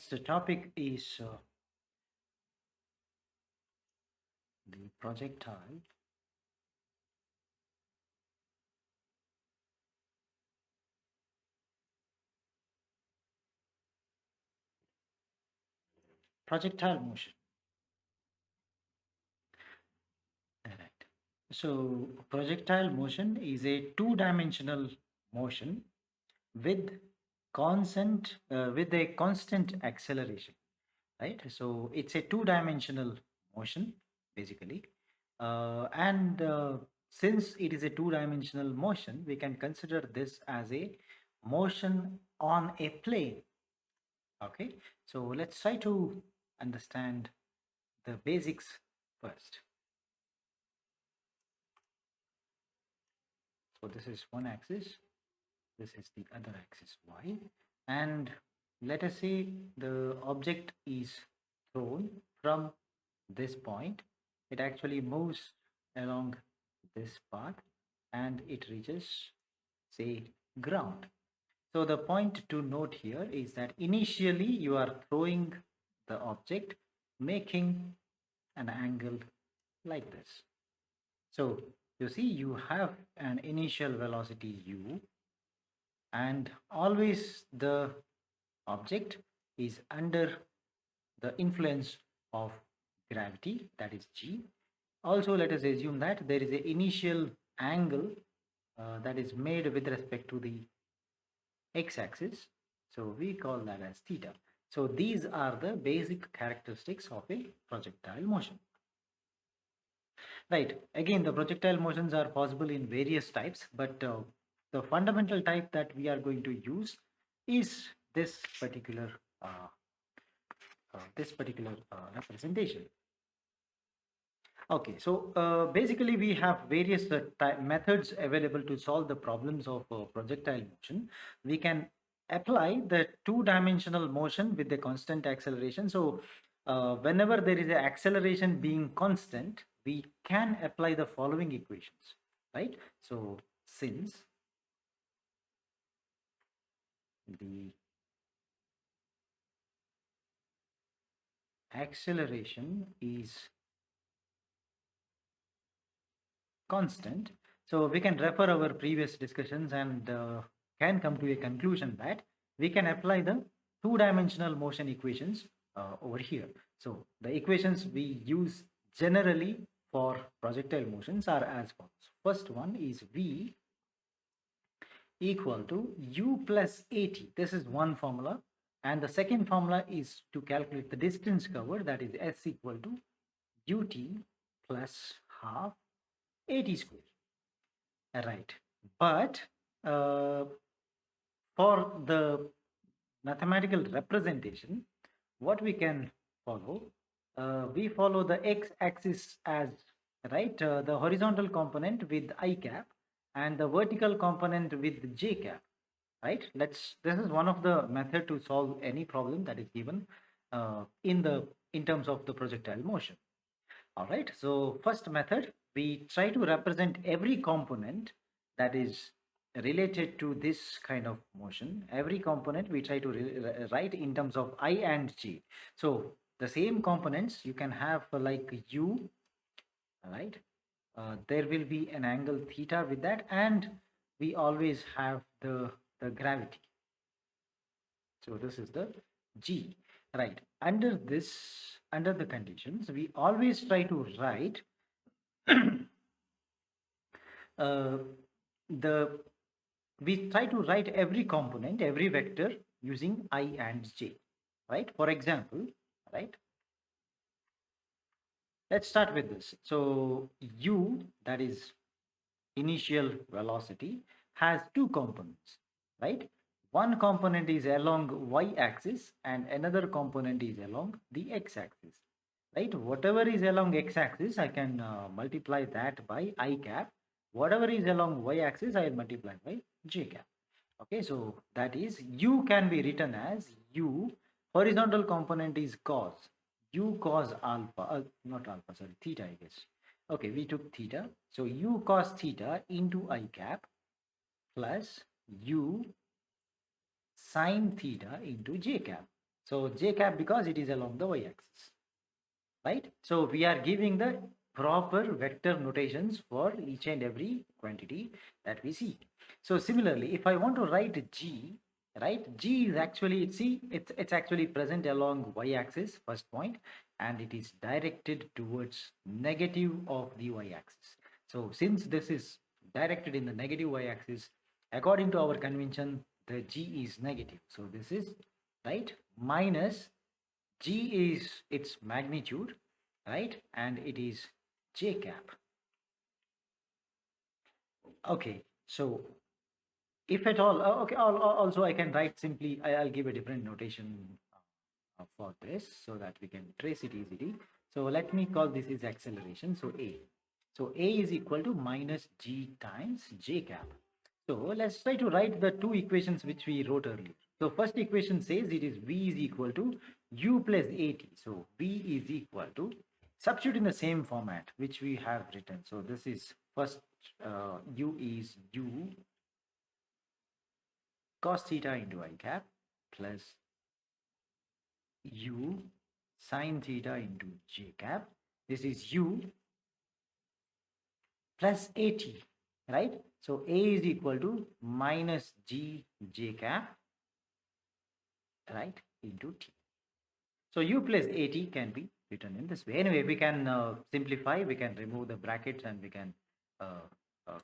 next topic is the projectile motion. All right. So projectile motion is a two-dimensional motion with with a constant acceleration, right? So it's a two-dimensional motion basically, and since it is a two-dimensional motion, we can consider this as a motion on a plane. Okay, so let's try to understand the basics first. So this is one axis, this is the other axis y, and let us say the object is thrown from this point. It actually moves along this path and it reaches, say, ground. So the point to note here is that initially you are throwing the object, making an angle like this. So you see you have an initial velocity u, and always the object is under the influence of gravity, that is g. Also, let us assume that there is an initial angle that is made with respect to the x-axis, so we call that as theta. So these are the basic characteristics of a projectile motion. Right, again, the projectile motions are possible in various types, but the fundamental type that we are going to use is this particular representation. Okay, so basically we have various methods available to solve the problems of projectile motion. We can apply the two-dimensional motion with the constant acceleration. So whenever there is an acceleration being constant, we can apply the following equations, right? So since the acceleration is constant, so we can refer our previous discussions and can come to a conclusion that we can apply the two-dimensional motion equations over here. So the equations we use generally for projectile motions are as follows. First one is V equal to U plus AT. This is one formula. And the second formula is to calculate the distance covered, that is S equal to UT plus half AT square. Right. But for the mathematical representation, what we can follow, we follow the x-axis as, right, the horizontal component with I cap and the vertical component with j cap, right? This is one of the method to solve any problem that is given in terms of the projectile motion. All right, so first method, we try to represent every component that is related to this kind of motion. Every component we try to write in terms of I and j. So the same components you can have for like u, right? There will be an angle theta with that, and we always have the gravity. So this is the g, right? Under the conditions, we always try to write we try to write every component, every vector using I and j, right? For example, right, let's start with this. So u, that is initial velocity, has two components, right? One component is along y-axis and another component is along the x-axis, right? Whatever is along x-axis, I can multiply that by I cap. Whatever is along y-axis, I will multiply by j cap. Okay, so that is u can be written as u, horizontal component is cos, u cos alpha, not alpha, sorry, theta, I guess. Okay, we took theta, so u cos theta into I cap plus u sin theta into j cap. So j cap because it is along the y-axis, right? So we are giving the proper vector notations for each and every quantity that we see. So similarly, if I want to write g, right, g is actually, it's actually present along y-axis, first point, and it is directed towards negative of the y-axis. So since this is directed in the negative y-axis, according to our convention, the g is negative. So this is, right, minus g is its magnitude, right, and it is j cap. Okay, so if at all, okay, also I can write simply, I'll give a different notation for this so that we can trace it easily. So let me call this is acceleration. So a is equal to minus g times j cap. So let's try to write the two equations which we wrote earlier. So first equation says it is v is equal to u plus at. So v is equal to, substitute in the same format which we have written. So this is first, u is u cos theta into I cap plus u sine theta into j cap. This is u plus at, right? So a is equal to minus g j cap, right, into t. So u plus at can be written in this way. Anyway, we can simplify, we can remove the brackets, and we can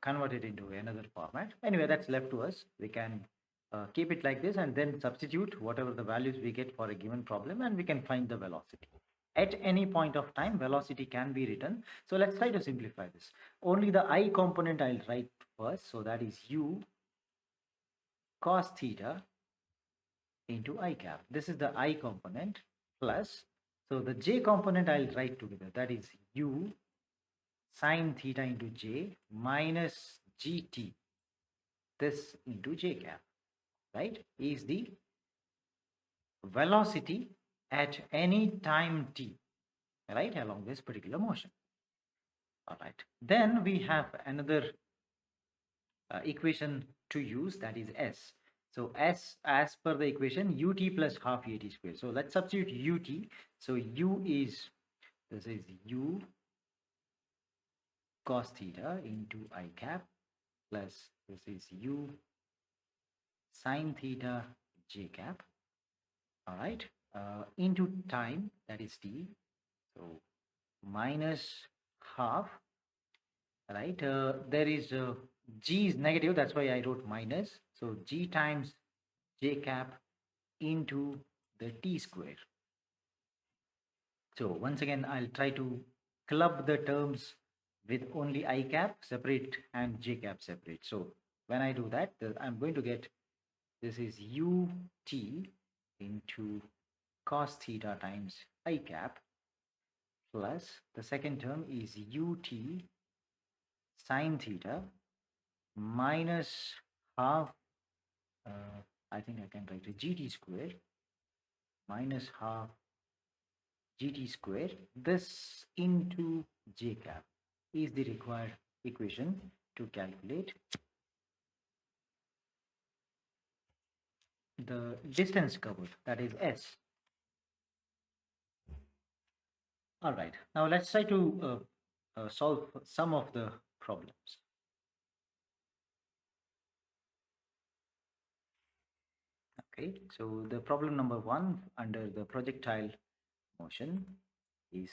convert it into another format. Anyway, that's left to us. We can keep it like this and then substitute whatever the values we get for a given problem, and we can find the velocity. At any point of time, velocity can be written. So let's try to simplify this. Only the I component I'll write first. So that is u cos theta into I cap. This is the I component plus, so the j component I'll write together. That is u sine theta into j minus gt, this into j cap, right, is the velocity at any time t, right, along this particular motion. All right, then we have another equation to use, that is s. So s, as per the equation, ut plus half at square. So let's substitute ut. So u is, this is u cos theta into I cap plus this is u sine theta j cap, all right, into time, that is t. So minus half, right, there is g is negative, that's why I wrote minus. So g times j cap into the t square. So once again, I'll try to club the terms with only I cap separate and j cap separate. So when I do that, I'm going to get, this is ut into cos theta times I cap plus the second term is ut sine theta minus half, I think I can write a gt square minus half gt square, this into j cap is the required equation to calculate the distance covered, that is s. All right, now let's try to solve some of the problems. Okay, so the problem number 1 under the projectile motion is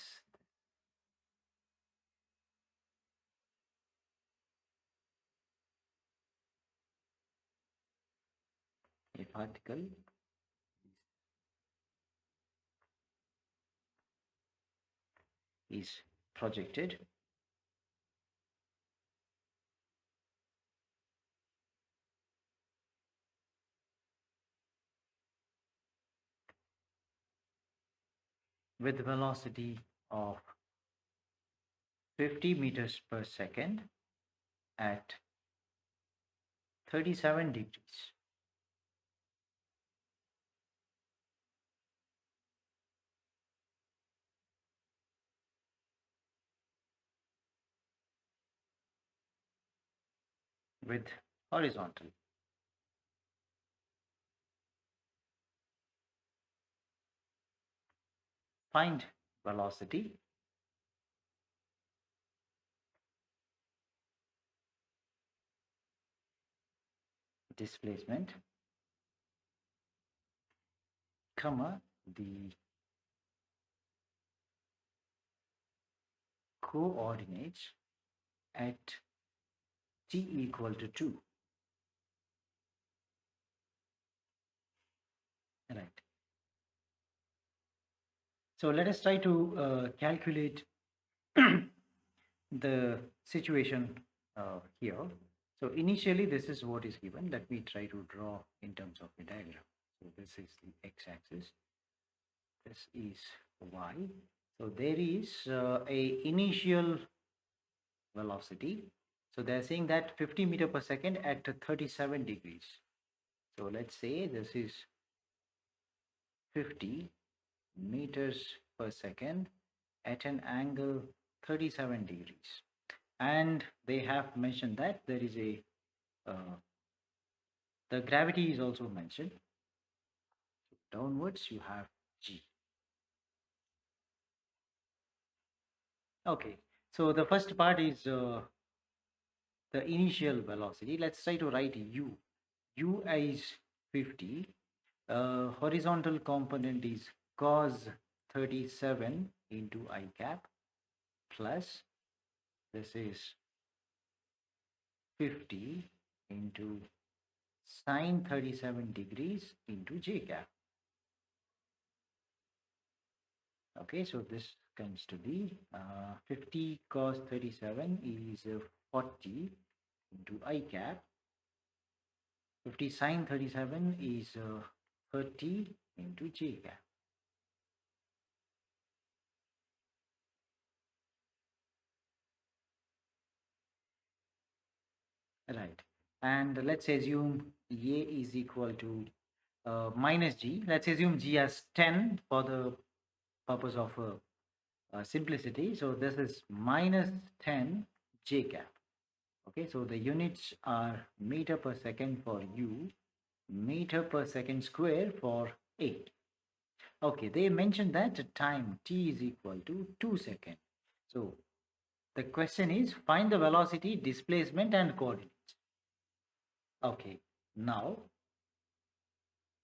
a particle is projected with velocity of 50 meters per second at 37 degrees. With horizontal. find velocity, displacement, comma, the coordinates at t equal to 2. Right. So let us try to calculate the situation here. So initially this is what is given. Let me try to draw in terms of a diagram. So this is the x-axis, this is y. So there is a initial velocity. So they're saying that 50 meter per second at 37 degrees. So let's say this is 50 meters per second at an angle 37 degrees, and they have mentioned that there is a the gravity is also mentioned. So downwards you have g. Okay, so the first part is the initial velocity. Let's try to write u is 50, horizontal component is cos 37 into I cap, plus this is 50 into sine 37 degrees into j cap. Okay, so this comes to be 50 cos 37 is 40 into I cap. 50 sine 37 is 30 into j cap. Right, and let's assume A is equal to minus g. Let's assume g as 10 for the purpose of simplicity. So this is minus 10 j cap. Okay, so the units are meter per second for u, meter per second square for A. Okay, they mentioned that time t is equal to 2 seconds. So the question is find the velocity, displacement and coordinates. Okay, now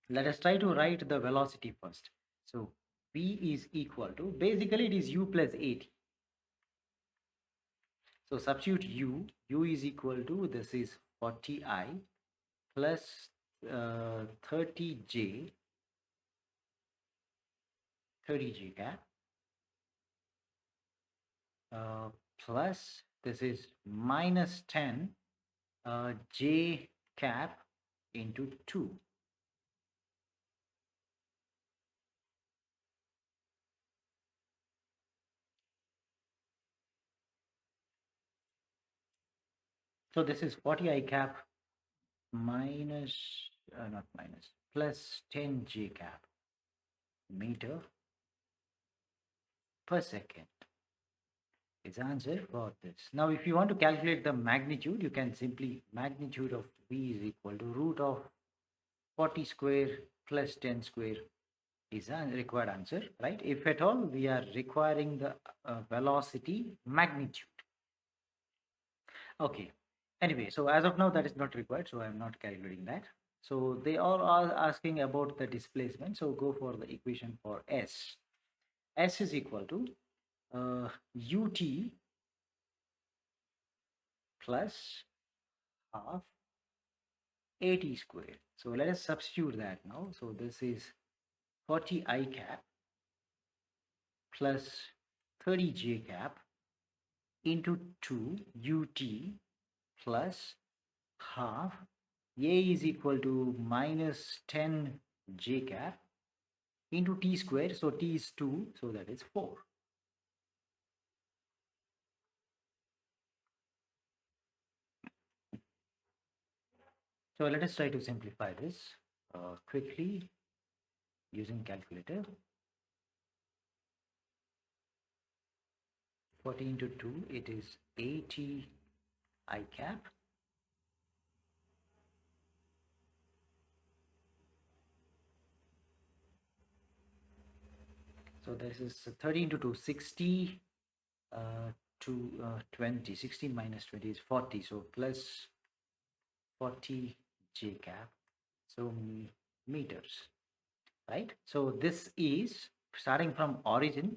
let us try to write the velocity first. So v is equal to, basically it is u plus at. So substitute u is equal to, this is 40i plus 30j cap, plus this is minus 10 j cap into 2. So this is 40i cap minus, not minus, plus 10 j cap meter per second is answer for this. Now if you want to calculate the magnitude, you can simply, magnitude of v is equal to root of 40 square plus 10 square is a required answer, right? If at all we are requiring the velocity magnitude. Okay, anyway, so as of now that is not required, so I am not calculating that. So they all are asking about the displacement, so go for the equation for s. S is equal to ut plus half at square. So let us substitute that now. So this is 40 I cap plus 30 j cap into 2 ut plus half a is equal to minus 10 j cap into t square. So t is 2, so that is 4. So let us try to simplify this quickly using calculator. 40 into 2, it is 80 I cap So this is 30 into 2, 60 to 20. 16 minus 20 is 40. So plus 40 j cap. So meters, right? So this is starting from origin.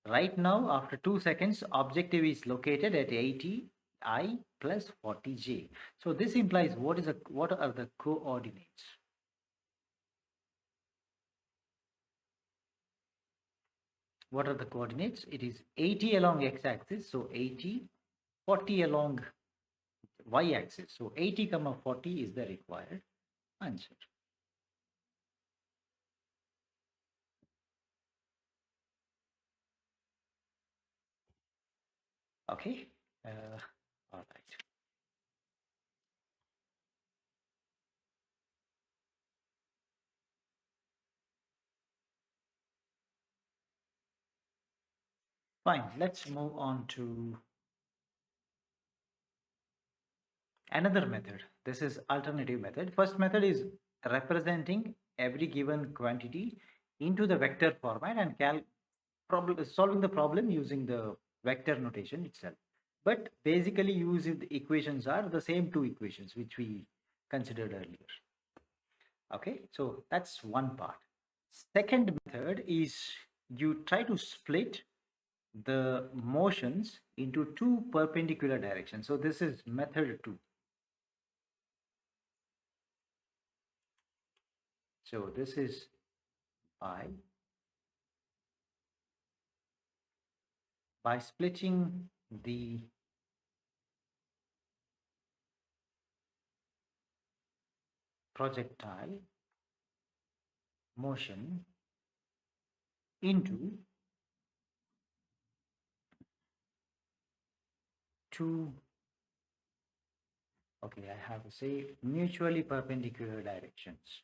Right now, after 2 seconds, objective is located at 80 I plus 40 j. So this implies what are the coordinates? What are the coordinates? It is 80 along x-axis, so 80, 40 along y-axis. So 80 comma 40 is the required answer. Okay. All right. Fine. Let's move on to another method. This is alternative method. First method is representing every given quantity into the vector format and solving the problem using the vector notation itself. But basically using the equations are the same two equations which we considered earlier. Okay, so that's one part. Second method is you try to split the motions into two perpendicular directions. So this is method 2. So this is by splitting the projectile motion into two, okay, I have to say mutually perpendicular directions.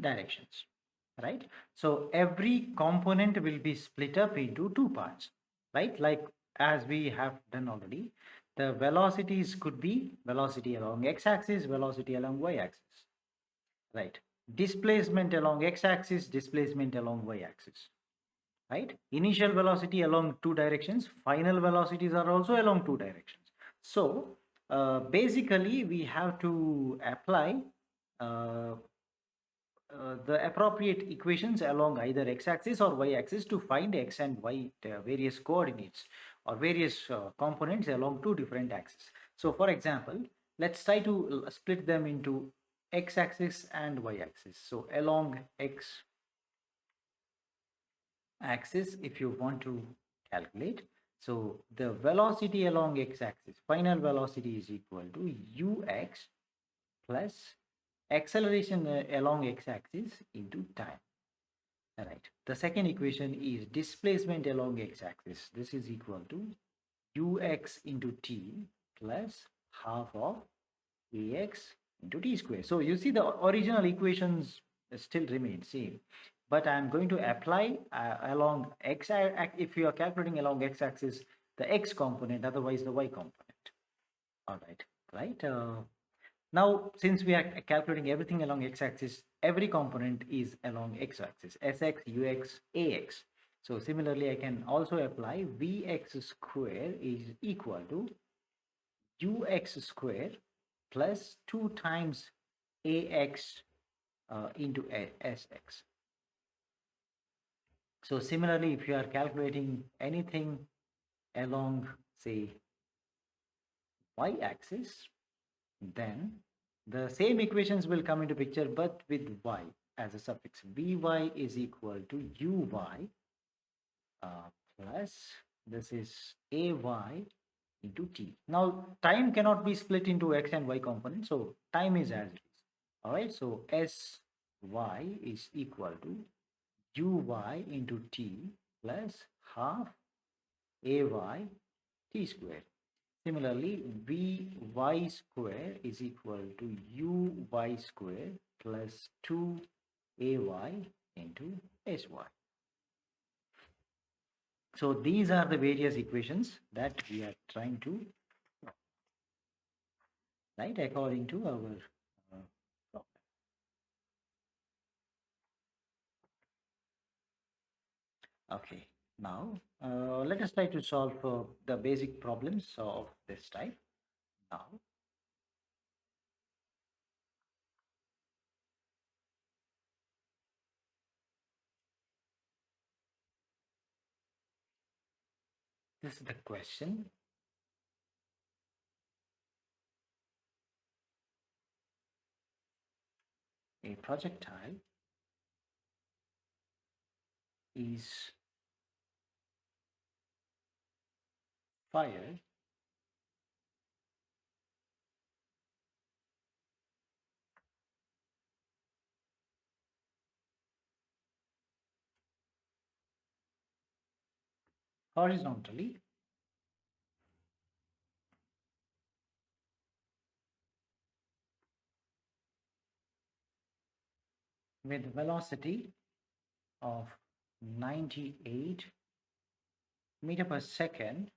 Directions, right? So every component will be split up into two parts, right? Like as we have done already, the velocities could be velocity along x-axis, velocity along y-axis, right? Displacement along x-axis, displacement along y-axis, right? Initial velocity along two directions, final velocities are also along two directions. So basically we have to apply the appropriate equations along either x-axis or y-axis to find x and y various coordinates or various components along two different axes. So for example, let's try to split them into x-axis and y-axis. So along x-axis, if you want to calculate, so the velocity along x-axis, final velocity is equal to ux plus acceleration along x-axis into time. All right. The second equation is displacement along x-axis. This is equal to ux into t plus half of ax into t square. So you see the original equations still remain same, but I'm going to apply along x. If you are calculating along x-axis, the x component, otherwise the y component. All right, right. Now, since we are calculating everything along x-axis, every component is along x-axis, sx, ux, ax. So similarly, I can also apply vx square is equal to ux square plus 2 times ax into sx. So similarly, if you are calculating anything along, say, y-axis, then the same equations will come into picture, but with y as a suffix. Vy is equal to uy plus this is ay into t. Now time cannot be split into x and y components, so time is as it is. All right, so sy is equal to uy into t plus half ay t square. Similarly, vy square is equal to uy square plus 2ay into sy. So these are the various equations that we are trying to solve, right, according to our problem. Okay, now let us try to solve the basic problems of this type. Now, this is the question. A projectile is fired horizontally with velocity of 98 meter per second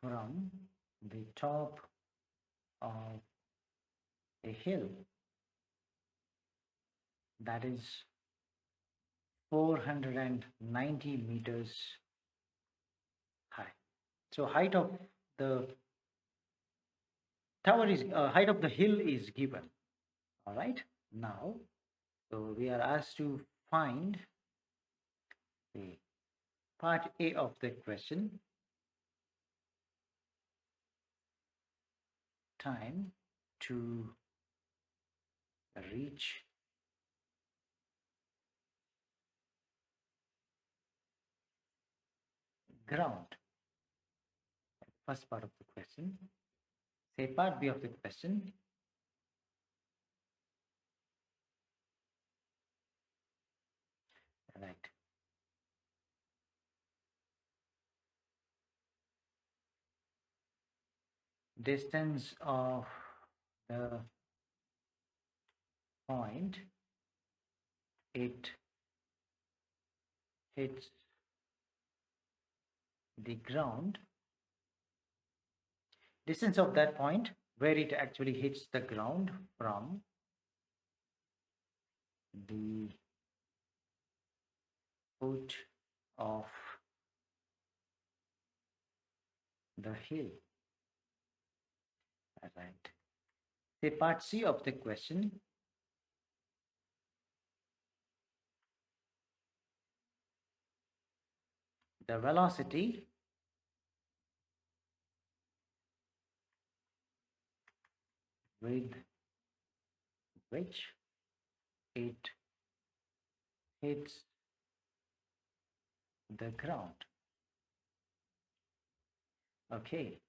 from the top of a hill that is 490 meters high. So height of the tower is height of the hill is given. All right. Now, so we are asked to find the part A of the question. Time to reach ground. First part of the question. Say part B of the question. Right. Distance of the point it hits the ground. Distance of that point where it actually hits the ground from the foot of the hill. Right. Say part C of the question. The velocity with which it hits the ground. Okay,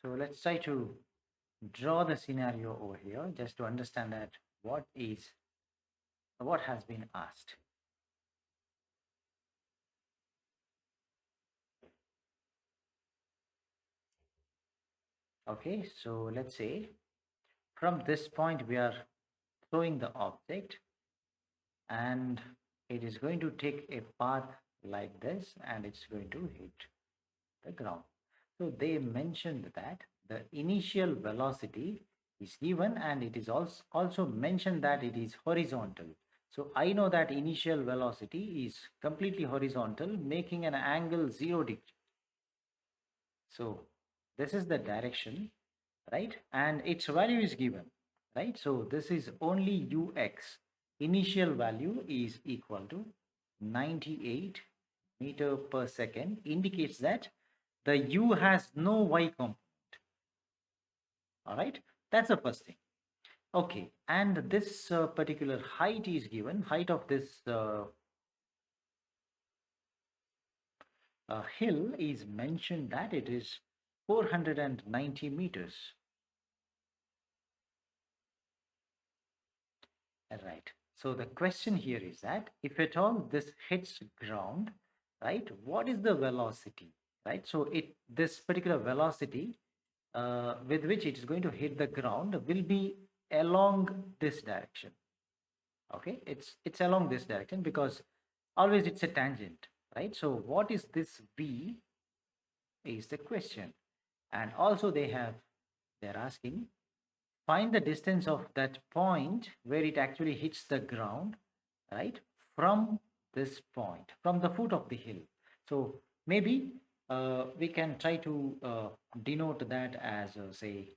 so let's try to draw the scenario over here just to understand that what has been asked. Okay, so let's say from this point we are throwing the object and it is going to take a path like this and it's going to hit the ground. So they mentioned that the initial velocity is given and it is also mentioned that it is horizontal. So I know that initial velocity is completely horizontal, making an angle 0 degree. So this is the direction, right? And its value is given, right? So this is only ux. Initial value is equal to 98 meter per second, indicates that the u has no y component. All right, that's the first thing. Okay, and this particular height is given. Height of this hill is mentioned that it is 490 meters. Right. So the question here is that if at all this hits ground, right, what is the velocity, right? So this particular velocity with which it is going to hit the ground will be along this direction. Okay, it's along this direction because always it's a tangent, right? So what is this v is the question. And also they're asking, find the distance of that point where it actually hits the ground, right, from this point, from the foot of the hill. So maybe we can try to denote that as say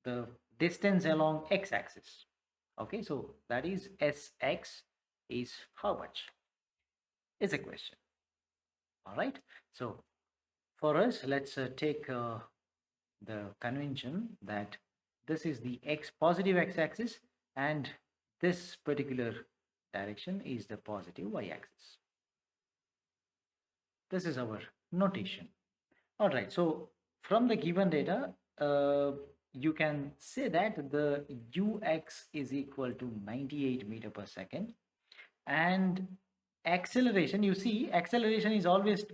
the distance along x-axis. Okay, so that is sx is how much is a question. All right, so for us, let's take the convention that this is the positive x-axis and this particular direction is the positive y-axis. This is our notation. All right, so from the given data, you can say that the ux is equal to 98 meter per second, and acceleration, you see acceleration is always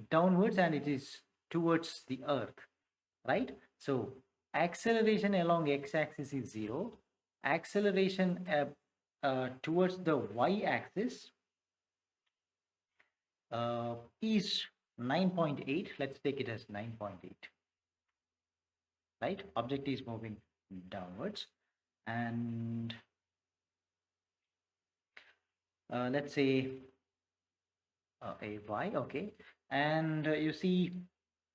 downwards and it is towards the earth, right? So acceleration along x-axis is 0, acceleration towards the y-axis is 9.8. Let's take it as 9.8, right? Object is moving downwards, and let's say ay, okay, and you see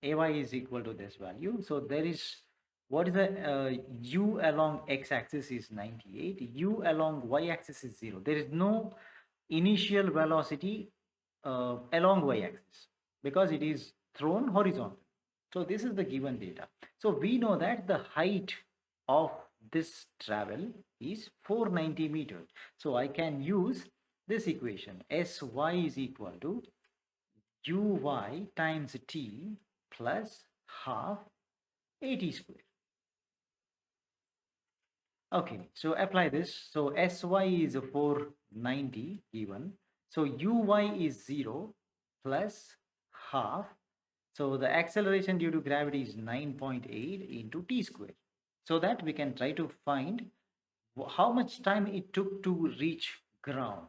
ay is equal to this value. So there is, what is the u along x-axis is 98, u along y-axis is 0. There is no initial velocity along y-axis because it is thrown horizontal. So this is the given data. So we know that the height of this travel is 490 meters. So I can use this equation, sy is equal to uy times t plus half at square. Okay, so apply this. So sy is 490 given. So uy is 0 plus half. So the acceleration due to gravity is 9.8 into t square. So that we can try to find how much time it took to reach ground.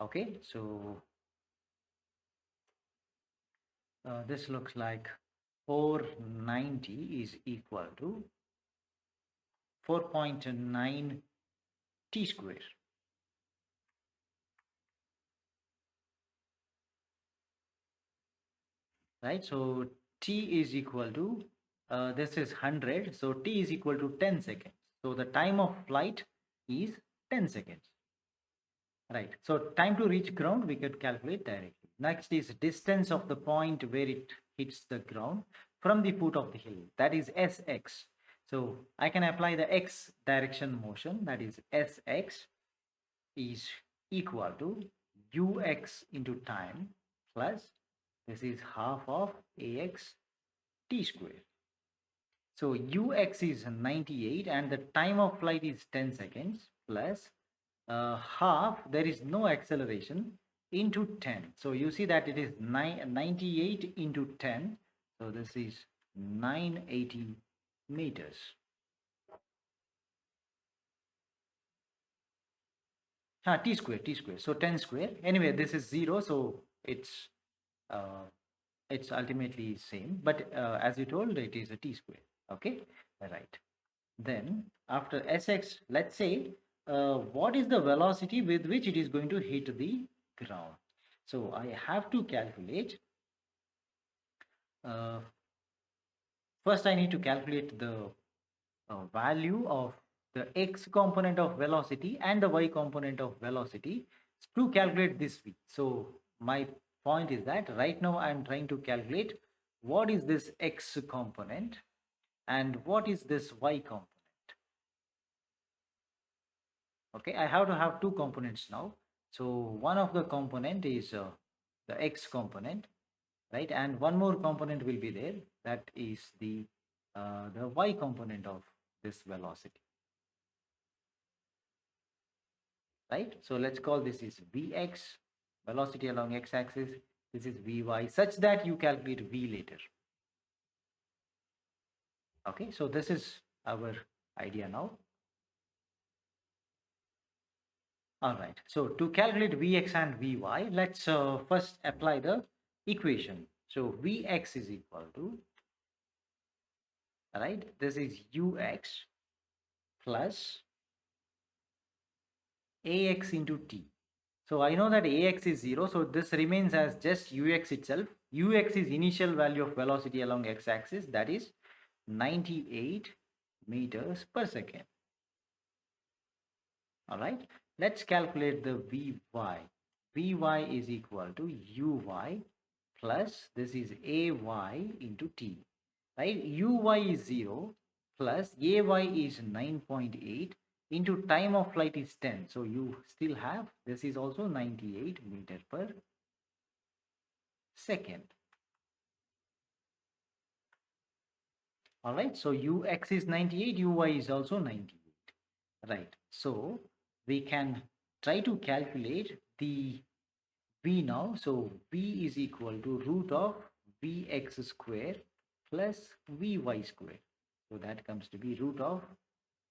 Okay, so this looks like 490 is equal to 4.9 t square. Right, so t is equal to this is 100, so t is equal to 10 seconds. So the time of flight is 10 seconds. Right, so time to reach ground we could calculate directly. Next is distance of the point where it hits the ground from the foot of the hill, that is sx. So I can apply the x direction motion, that is sx is equal to ux into time plus this is half of ax t square. So ux is 98 and the time of flight is 10 seconds plus half, there is no acceleration, into 10. So you see that it is 98 into 10. So this is 980 meters. T square. So 10 square. Anyway, this is 0. So it's ultimately same. But as you told, it is a t square. Okay. Right. Then after sx, let's say what is the velocity with which it is going to hit the ground. So I have to calculate, first I need to calculate the value of the x component of velocity and the y component of velocity to calculate this v. So my point is that right now I am trying to calculate what is this x component and what is this y component. Okay, I have to have two components now. So one of the component is the x component, right, and one more component will be there, that is the y component of this velocity. right? So let's call this is Vx, velocity along x-axis. This is Vy, such that you calculate V later. Okay, so this is our idea now. All right, so to calculate Vx and Vy, let's first apply the equation. So Vx is equal to, right, this is Ux plus Ax into T. So I know that Ax is 0, so this remains as just Ux itself. Ux is initial value of velocity along x-axis, that is 98 meters per second. All right, let's calculate the Vy. Vy is equal to Uy plus this is Ay into T, right? Uy is 0 plus Ay is 9.8 into time of flight is 10. So you still have, this is also 98 meter per second. All right, so Ux is 98, Uy is also 98, right? So we can try to calculate the V now. So V is equal to root of Vx square plus Vy square. So that comes to be root of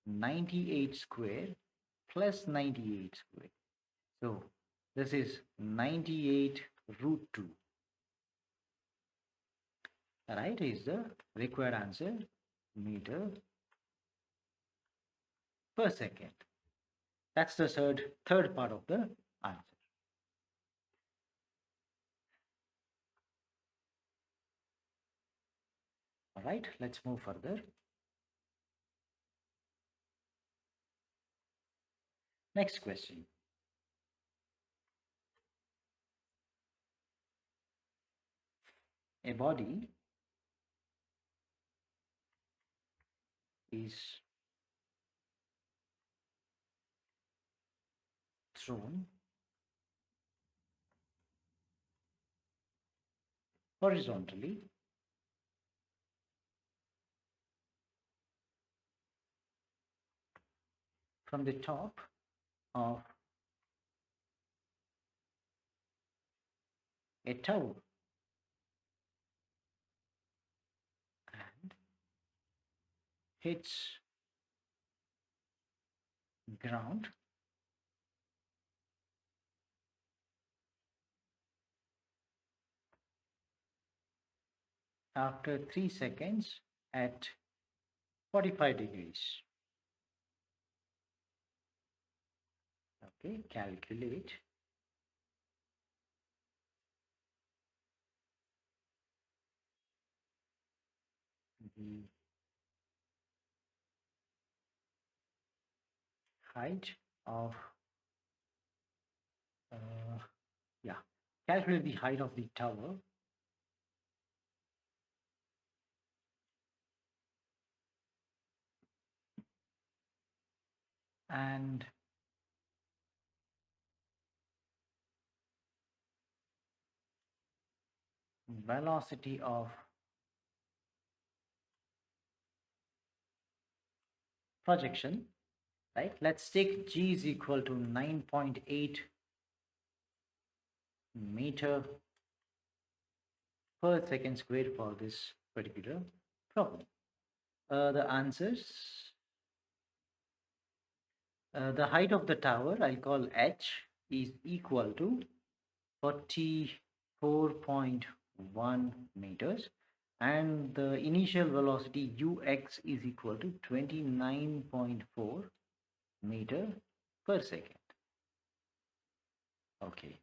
98 square plus 98 square. So this is 98 root 2. Right, is the required answer, meter per second. That's the third part of the answer. All right, let's move further. Next question. A body is thrown horizontally from the top of a tower and hits ground after 3 seconds at 45 degrees. Okay, calculate the height of yeah, calculate the height of the tower and velocity of projection, right? Let's take g is equal to 9.8 meter per second squared for this particular problem. The answers, the height of the tower, I'll call h, is equal to 44.1 meters, and the initial velocity ux is equal to 29.4 meter per second. Okay,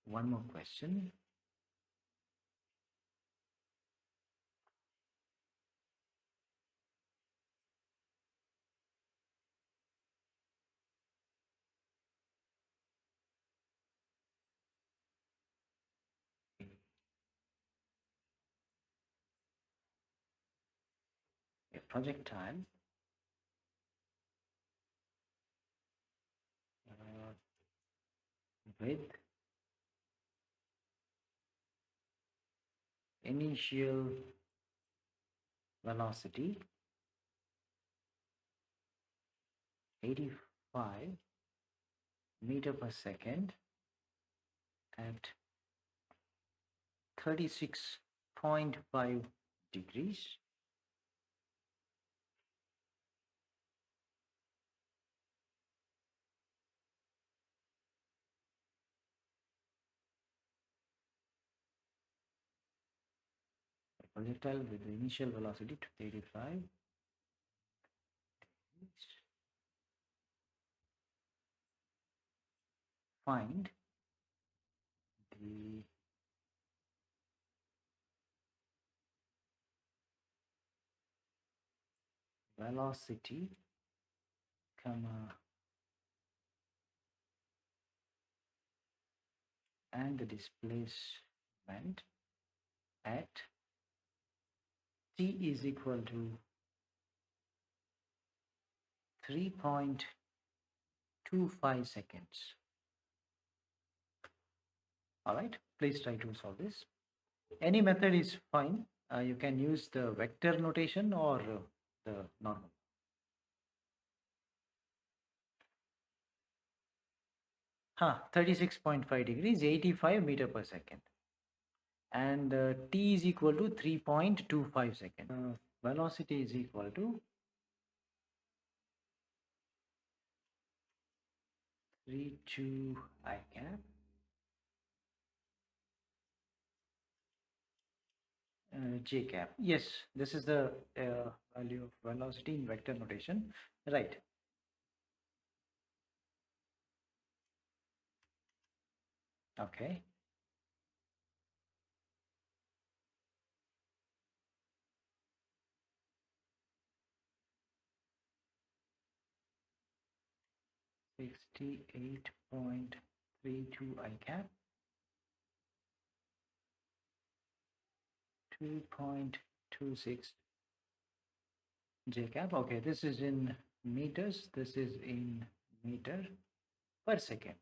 one more question. A projectile with initial velocity 85 meter per second at 36.5 degrees. Projectile with the initial velocity to 35. Find the velocity, and the displacement at t is equal to 3.25 seconds. All right, please try to solve this. Any method is fine. You can use the vector notation or the normal. Huh, 36.5 degrees, 85 meter per second. And t is equal to 3.25 seconds. Velocity is equal to 32 I cap j cap. Yes, this is the value of velocity in vector notation, right? Okay. $68.32 I cap, 2.26 j cap. Okay, this is in meters, this is in meter per second.